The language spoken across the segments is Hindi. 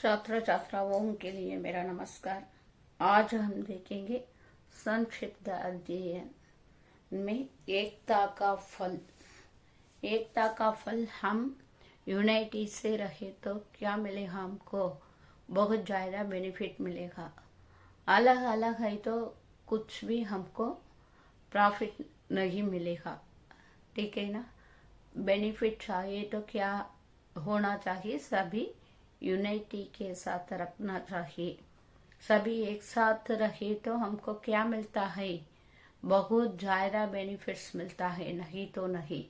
छात्र छात्राओं के लिए मेरा नमस्कार। आज हम देखेंगे संक्षिप्त अध्ययन में एकता का फल। एकता का फल, हम यूनाइटी से रहे तो क्या मिलेगा? हमको बहुत ज़्यादा बेनिफिट मिलेगा। अलग अलग है तो कुछ भी हमको प्रॉफिट नहीं मिलेगा, ठीक है ना। बेनिफिट चाहिए तो क्या होना चाहिए? सभी यूनिटी के साथ रखना चाहिए। सभी एक साथ रहे तो हमको क्या मिलता है? बहुत ज़्यादा बेनिफिट्स मिलता है, नहीं तो नहीं।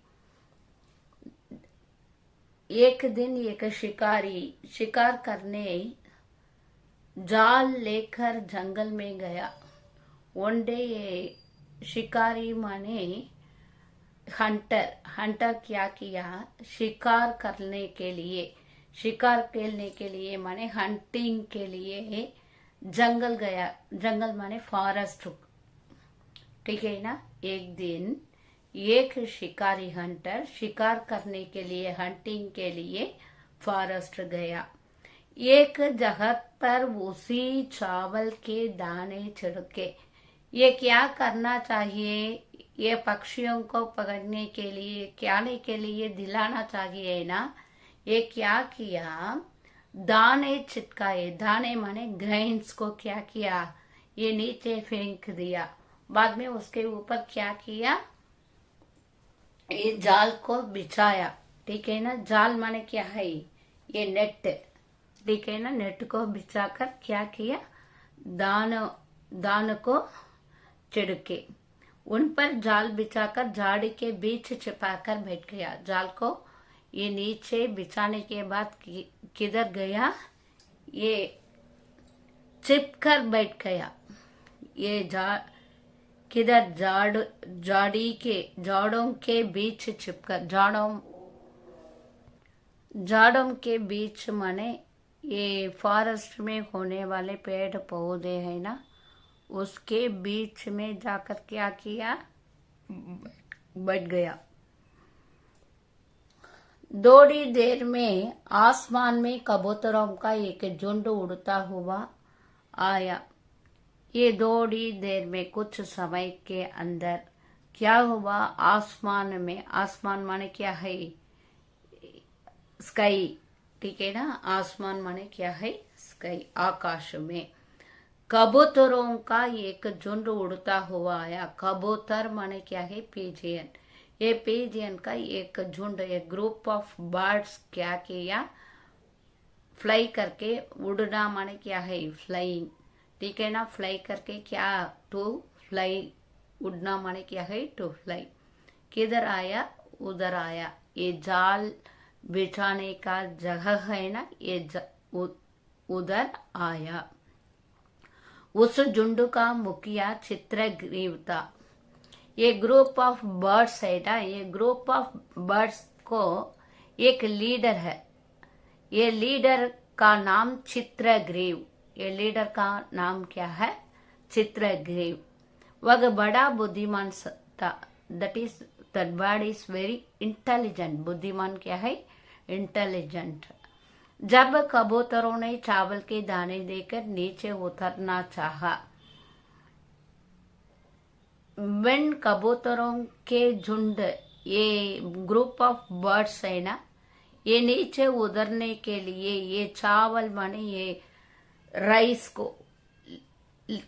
एक दिन एक शिकारी शिकार करने जाल लेकर जंगल में गया। वन डे ये शिकारी माने हंटर क्या किया? शिकार करने के लिए माने हंटिंग के लिए जंगल गया। जंगल माने फॉरेस्ट, ठीक है ना। एक दिन एक शिकारी हंटर शिकार करने के लिए, हंटिंग के लिए फॉरेस्ट गया। एक जगह पर उसी चावल के दाने छिड़के। ये क्या करना चाहिए? ये पक्षियों को पकड़ने के लिए, खाने के लिए दिलाना चाहिए ना। ये क्या किया? दाने छिटकाए। दाने माने ग्रेन्स को क्या किया? ये नीचे फेंक दिया। बाद में उसके ऊपर क्या किया? ये जाल को बिछाया, ठीक है ना। जाल माने क्या है? ये नेट, ठीक है ना। नेट को बिछाकर क्या किया? दान को छिड़के। उन पर जाल बिछाकर झाड़ी के बीच छिपाकर बैठ गया। जाल को ये नीचे बिछाने के बाद किधर गया? ये चिपकर बैठ गया। ये किधर? झाड़ों के बीच छिपकर। झाड़ों के बीच माने ये फॉरेस्ट में होने वाले पेड़ पौधे हैं ना, उसके बीच में जाकर क्या किया? बैठ गया। थोड़ी देर में आसमान में कबूतरों का एक झुंड उड़ता हुआ आया। ये थोड़ी देर में, कुछ समय के अंदर क्या हुआ? आसमान माने क्या है? स्काई, ठीक है ना। आसमान माने क्या है? स्काई, आकाश में कबूतरों का एक झुंड उड़ता हुआ आया। कबूतर माने क्या है? पिजियन। ये पिजियन का एक झुंड, एक ग्रुप ऑफ बर्ड्स क्या किया? फ्लाई करके। उड़ना माने क्या है? फ्लाइंग, ठीक है ना। फ्लाई करके क्या? To fly. उड़ना माने क्या है? To fly. किधर आया? उधर आया। ये जाल बिछाने का जगह है ना, ये उधर आया। उस झुंड का मुखिया चित्रग्रीव था। ये ग्रुप ऑफ बर्ड्स है ना, ये ग्रुप ऑफ बर्ड्स को एक लीडर है। ये लीडर का नाम चित्रग्रीव। ये लीडर का नाम क्या है? चित्रग्रीव। वह बड़ा बुद्धिमान था। That bird is very intelligent. बुद्धिमान क्या है? इंटेलिजेंट। जब कबूतरों ने चावल के दाने देकर नीचे उतरना चाहा, वेन कबूतरों के झुंड, ये ग्रुप ऑफ बर्ड्स है ना, ये नीचे उतरने के लिए, ये चावल माने ये राइस को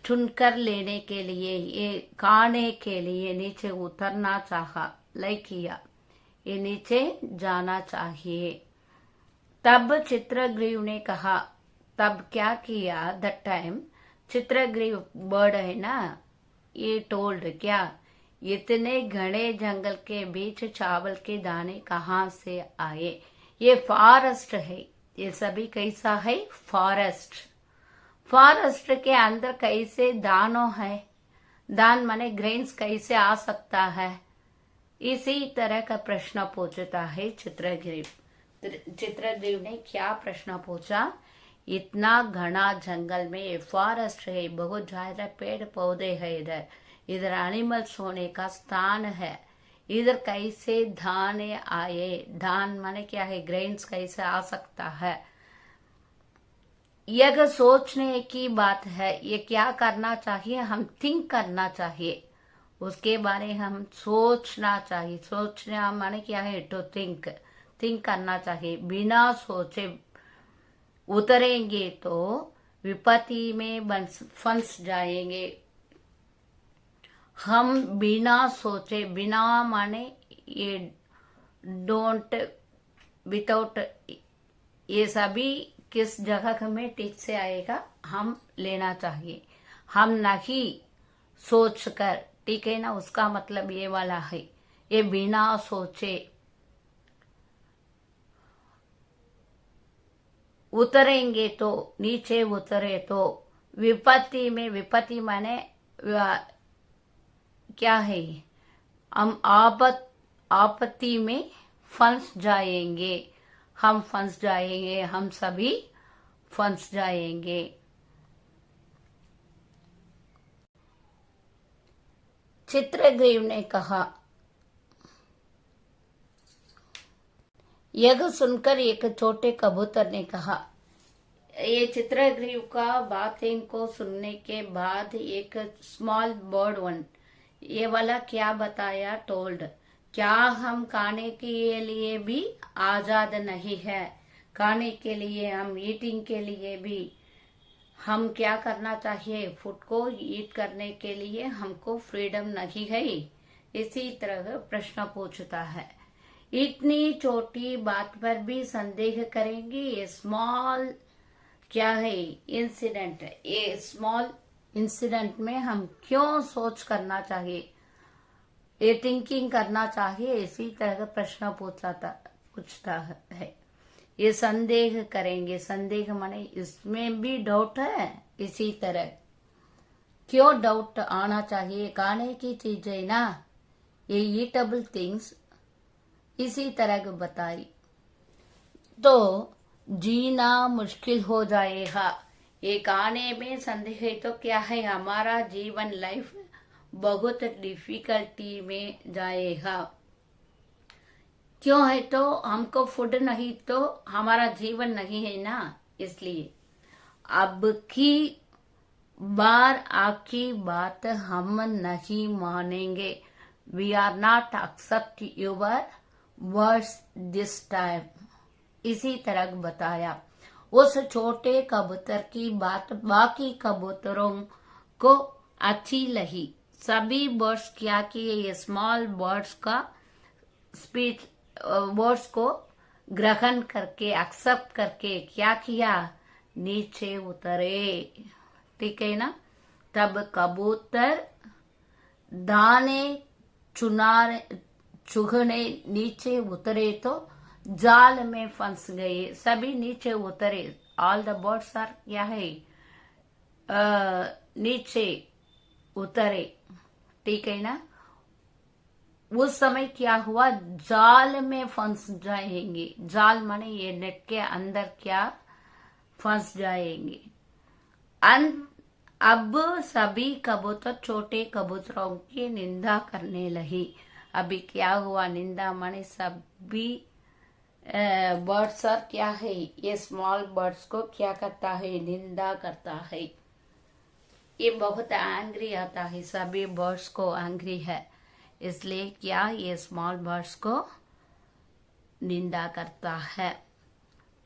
चुनकर लेने के लिए, ये खाने के लिए नीचे उतरना चाहा, लाइक किया, ये नीचे जाना चाहिए। तब चित्रग्रीव ने कहा, तब क्या किया? दैट टाइम चित्रग्रीव बर्ड है ना, ये टोल्ड क्या? इतने घने जंगल के बीच चावल के दाने कहाँ से आए? ये फॉरेस्ट है। ये सभी कैसा है? फॉरेस्ट। फॉरेस्ट के अंदर कैसे दानों है? दान माने ग्रेन्स कैसे आ सकता है? इसी तरह का प्रश्न पूछता है चित्रग्रीव। चित्रग्रीव ने क्या प्रश्न पूछा? इतना घना जंगल में फॉरेस्ट है, बहुत ज्यादा पेड़ पौधे है, इधर एनिमल्स होने का स्थान है, इधर कैसे धान आए? धान माने क्या है? ग्रेन्स कैसे आ सकता है? यह सोचने की बात है। ये क्या करना चाहिए, हम थिंक करना चाहिए, उसके बारे हम सोचना चाहिए। सोचना माने क्या है, टू थिंक, थिंक करना चाहिए। बिना सोचे उतरेंगे तो विपत्ति में फंस जाएंगे। हम बिना सोचे, बिना माने ये डोंट, विदाउट, ये सभी किस जगह में ठीक से आएगा, हम लेना चाहिए। हम नहीं सोचकर, ठीक है ना, उसका मतलब ये वाला है। ये बिना सोचे उतरेंगे तो, नीचे उतरे तो विपत्ति में, विपत्ति माने क्या है, हम आपत्ति में फंस जाएंगे। हम फंस जाएंगे, हम सभी फंस जाएंगे। चित्रग्रीव ने कहा। यह सुनकर एक छोटे कबूतर ने कहा। ये चित्रग्रीव का बातें को सुनने के बाद एक स्मॉल बर्ड वन, ये वाला क्या बताया, टोल्ड, क्या हम खाने के लिए भी आजाद नहीं है? खाने के लिए, हम ईटिंग के लिए भी हम क्या करना चाहिए, फूड को ईट करने के लिए हमको फ्रीडम नहीं है? इसी तरह प्रश्न पूछता है। इतनी छोटी बात पर भी संदेह करेंगे? ये स्मॉल क्या है, इंसिडेंट, ये स्मॉल इंसिडेंट में हम क्यों सोच करना चाहिए, ये थिंकिंग करना चाहिए? इसी तरह का प्रश्न पूछता है। ये संदेह करेंगे, संदेह माने इसमें भी डाउट है। इसी तरह क्यों डाउट आना चाहिए, खाने की चीजें ना, ये ईटेबल थिंग्स, इसी तरह की बताई तो जीना मुश्किल हो जाएगा। ये खाने में संदेह है तो क्या है, हमारा जीवन, लाइफ बहुत डिफिकल्टी में जाएगा। क्यों है, तो हमको फूड नहीं तो हमारा जीवन नहीं है ना, इसलिए। अब की बार आपकी बात हम नहीं मानेंगे। We are not accept your words this time. इसी तरह बताया। उस छोटे कबूतर की बात बाकी कबूतरों को अच्छी लगी। सभी बर्ड्स क्या किए, ये स्मॉल बर्ड्स का स्पीच, वर्ड्स को ग्रहण करके, एक्सेप्ट करके क्या किया, नीचे उतरे। ठीक है ना। तब कबूतर दाने चुगने नीचे उतरे तो जाल में फंस गए। सभी नीचे उतरे। ऑल द बर्ड्स आर क्या है, नीचे उतरे। ठीक है ना। उस समय क्या हुआ, जाल में फंस जाएंगे। जाल माने ये नेट के अंदर क्या फंस जाएंगे। अब सभी कबूतर छोटे कबूतरों की निंदा करने लगी। अभी क्या हुआ, निंदा माने सभी बर्ड्स और क्या है, ये स्मॉल बर्ड्स को क्या करता है, निंदा करता है। ये बहुत एंग्री आता है, सभी बर्ड्स को एंग्री है, इसलिए क्या ये स्मॉल बर्ड्स को निंदा करता है।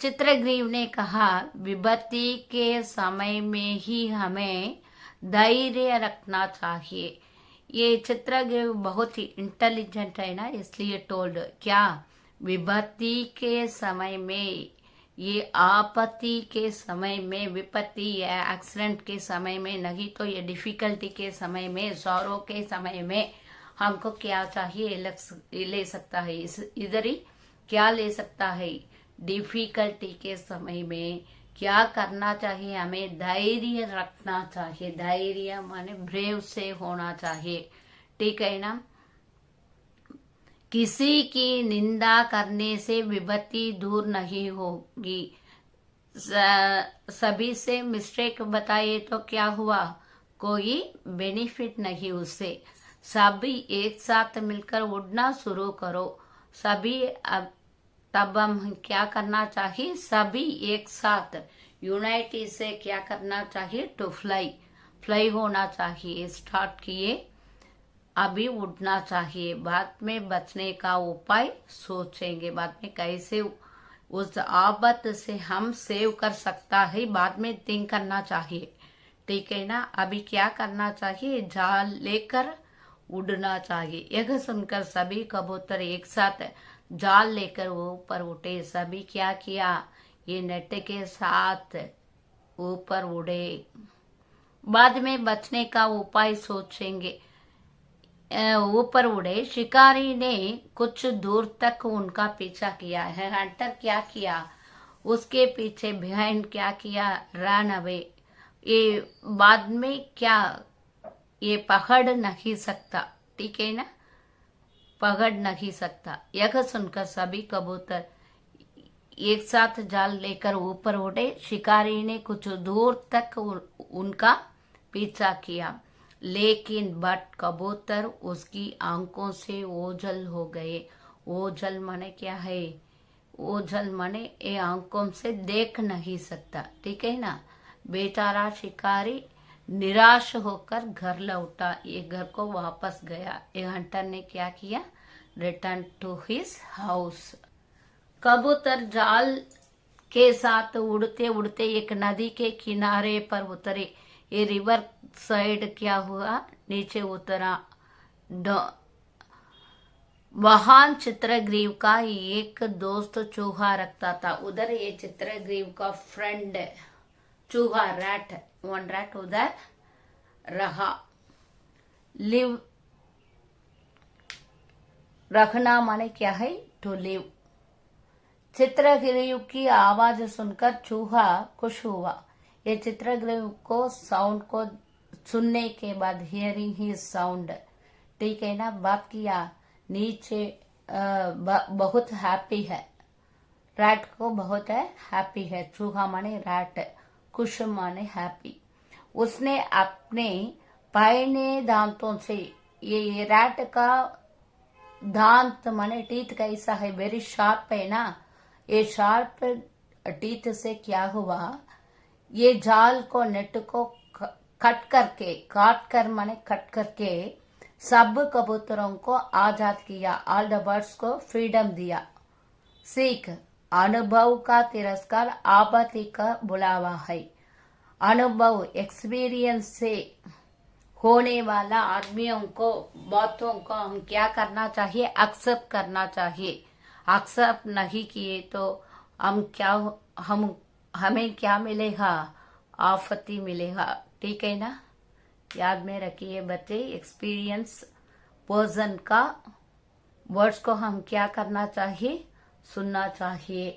चित्रग्रीव ने कहा, विपत्ति के समय में ही हमें धैर्य रखना चाहिए। ये चित्रग्रीव बहुत ही इंटेलिजेंट है ना, इसलिए टोल्ड क्या, विपत्ति के समय में, ये आपत्ति के समय में, विपत्ति या एक्सीडेंट के समय में नहीं तो ये डिफिकल्टी के समय में, सौरों के समय में हमको क्या चाहिए, ले सकता है, इधर ही क्या ले सकता है, डिफिकल्टी के समय में क्या करना चाहिए, हमें धैर्य रखना चाहिए। धैर्य माने ब्रेव से होना चाहिए। ठीक है ना। किसी की निंदा करने से विपत्ति दूर नहीं होगी। सभी से मिस्टेक बताइए तो क्या हुआ, कोई बेनिफिट नहीं उससे। सभी एक साथ मिलकर उड़ना शुरू करो। सभी अब तब हम क्या करना चाहिए, सभी एक साथ यूनाइटी से क्या करना चाहिए, टू फ्लाई, फ्लाई होना चाहिए, स्टार्ट किए, अभी उड़ना चाहिए। बाद में बचने का उपाय सोचेंगे, बाद में कैसे उस आफत से हम सेव कर सकता है, बाद में थिंक करना चाहिए। ठीक है ना। अभी क्या करना चाहिए, जाल लेकर उड़ना चाहिए। यह सुनकर सभी कबूतर एक साथ जाल लेकर ऊपर उठे। सभी क्या किया, ये नेट के साथ ऊपर उड़े। बाद में बचने का उपाय सोचेंगे। ऊपर उड़े। शिकारी ने कुछ दूर तक उनका पीछा किया है। हंटर क्या किया, उसके पीछे बिहाइंड क्या किया, रन अवे। ये बाद में क्या, ये पकड़ नहीं सकता। ठीक है ना, पकड़ नहीं सकता। यह सुनकर सभी कबूतर एक साथ जाल लेकर ऊपर उड़े। शिकारी ने कुछ दूर तक उनका पीछा किया, लेकिन बट कबूतर उसकी आंखों से ओझल हो गए। ओझल माने क्या है, ओझल माने ये आंखों से देख नहीं सकता। ठीक है ना। बेचारा शिकारी निराश होकर घर लौटा, ये घर को वापस गया। ये हंटर ने क्या किया, रिटर्न टू हिज हाउस। कबूतर जाल के साथ उड़ते उड़ते एक नदी के किनारे पर उतरे। ये रिवर साइड क्या हुआ, नीचे उतरा। वहां चित्रग्रीव का एक दोस्त चूहा रखता था। उधर ये चित्रग्रीव का फ्रेंड चूहा, रैट, वन रैट उधर रहा। लिव, रखना माने क्या है, टू लिव। चित्रग्रीव की आवाज सुनकर चूहा खुश हुआ। ये चित्रग्रीव को साउंड को सुनने के बाद, हियरिंग ही साउंड, ठीक है ना, बात किया, नीचे बहुत हैप्पी है। रैट को बहुत है हैप्पी है। चूहा माने रैट, खुश माने हैप्पी। उसने अपने पहने दांतों से, ये रैट का दांत माने टीथ कैसा है, वेरी शार्प है ना। ये शार्प टीथ से क्या हुआ, ये जाल को, नेट को कट करके, काट कर माने कट करके सब कबूतरों को आजाद किया। ऑल द बर्ड्स को फ्रीडम दिया। सीख, अनुभव का तिरस्कार आपत्ति का बुलावा है। अनुभव, एक्सपीरियंस से होने वाला आदमियों को, बातों को हम क्या करना चाहिए, एक्सेप्ट करना चाहिए। एक्सेप्ट नहीं किए तो हमें क्या मिलेगा, आफती मिलेगा। ठीक है ना। याद में रखिए बच्चे, एक्सपीरियंस पर्सन का वर्ड्स को हम क्या करना चाहिए, सुनना चाहिए।